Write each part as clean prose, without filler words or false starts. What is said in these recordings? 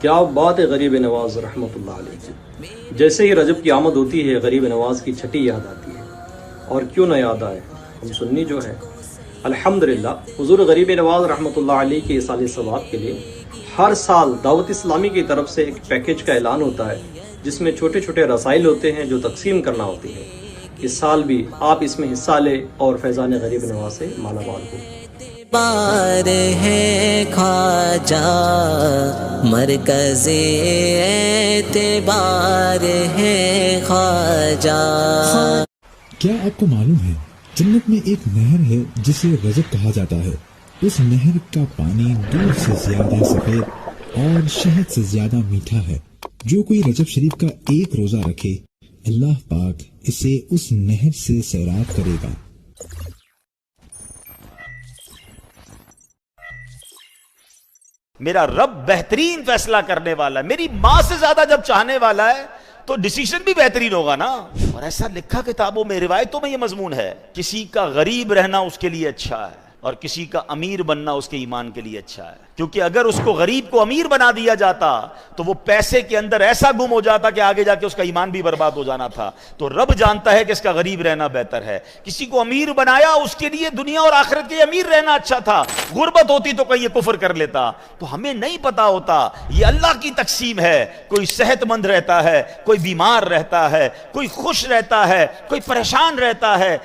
کیا بات ہے غریب نواز رحمۃ اللہ علیہ. جیسے ہی رجب کی آمد ہوتی ہے غریب نواز کی چھٹی یاد آتی ہے. اور کیوں نہ یاد آئے، ہم سنی جو ہے الحمدللہ حضور غریب نواز رحمۃ اللہ علیہ کے ایصال ثواب کے لیے ہر سال دعوت اسلامی کی طرف سے ایک پیکیج کا اعلان ہوتا ہے جس میں چھوٹے چھوٹے رسائل ہوتے ہیں جو تقسیم کرنا ہوتی ہے. اس سال بھی آپ اس میں حصہ لیں اور فیضان غریب نواز سے مالا مال ہو. بار ہے خواجہ مرکز اعتبار ہے خواجہ. کیا آپ کو معلوم ہے جنت میں ایک نہر ہے جسے رجب کہا جاتا ہے. اس نہر کا پانی دودھ سے زیادہ سفید اور شہد سے زیادہ میٹھا ہے. جو کوئی رجب شریف کا ایک روزہ رکھے اللہ پاک اسے اس نہر سے سیراب کرے گا. میرا رب بہترین فیصلہ کرنے والا ہے، میری ماں سے زیادہ جب چاہنے والا ہے تو ڈیسیژن بھی بہترین ہوگا نا. اور ایسا لکھا کتابوں میں، روایتوں میں یہ مضمون ہے، کسی کا غریب رہنا اس کے لیے اچھا ہے اور کسی کا امیر بننا اس کے ایمان کے لیے اچھا ہے. کیونکہ اگر اس کو غریب کو امیر بنا دیا جاتا تو وہ پیسے کے اندر ایسا گم ہو جاتا کہ آگے جا کے اس کا ایمان بھی برباد ہو جانا تھا. تو رب جانتا ہے کہ اس کا غریب رہنا بہتر ہے. کسی کو امیر بنایا، اس کے لیے دنیا اور آخرت کے امیر رہنا اچھا تھا. غربت ہوتی تو کہیں یہ کفر کر لیتا. تو ہمیں نہیں پتا ہوتا، یہ اللہ کی تقسیم ہے. کوئی صحت مند رہتا ہے، کوئی بیمار رہتا ہے، کوئی خوش رہتا ہے، کوئی پریشان رہتا ہے.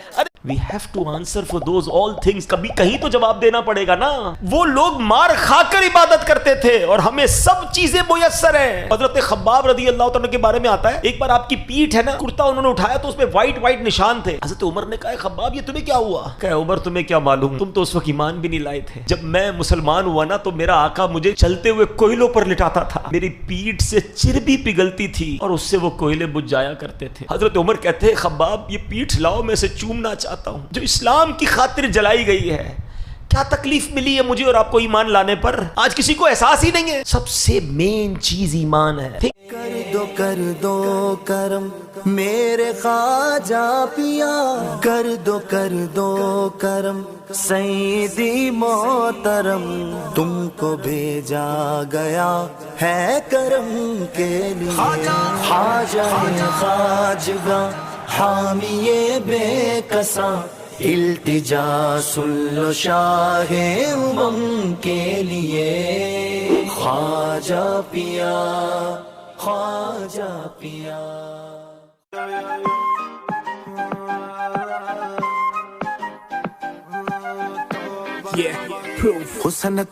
We have to answer for those all things. کبھی کہیں تو جواب دینا پڑے گا نا. وہ لوگ مار کھا کر عبادت کرتے تھے اور ہمیں سب چیزیں میسر ہیں. حضرت خباب رضی اللہ تعالیٰ کے بارے میں آتا ہے، ایک بار آپ کی پیٹھ ہے نا، کرتا انہوں نے اٹھایا تو اس میں وائٹ وائٹ نشان تھے. حضرت عمر نے کہا خباب یہ تمہیں کیا ہوا؟ کہ عمر تمہیں کیا معلوم، تم تو اس وقت ایمان بھی نہیں لائے تھے. جب میں مسلمان ہوا نا تو میرا آقا مجھے چلتے ہوئے کوئلوں پر لٹاتا تھا. میری پیٹھ سے چربی پگھلتی تھی اور اس سے وہ کوئلے بجھ جایا کرتے تھے. حضرت عمر کہتے ہیں خباب یہ پیٹھ لاؤ، میں اسے چومنا چاہتا ہوں جو اسلام کی خاطر جلائی گئی ہے. کیا تکلیف ملی ہے مجھے اور آپ کو ایمان لانے پر؟ آج کسی کو احساس ہی نہیں ہے. سب سے مین چیز ایمان ہے. کر دو کرم میرے خواجہ پیا، کر دو کرم سیدی محترم، تم کو بھیجا گیا ہے کرم کے لیے. خواجہ خواجگاں حامی بے کساں، التجا سلو شاہ امم کے لیے. خواجہ پیا، خواجہ پیا. حسن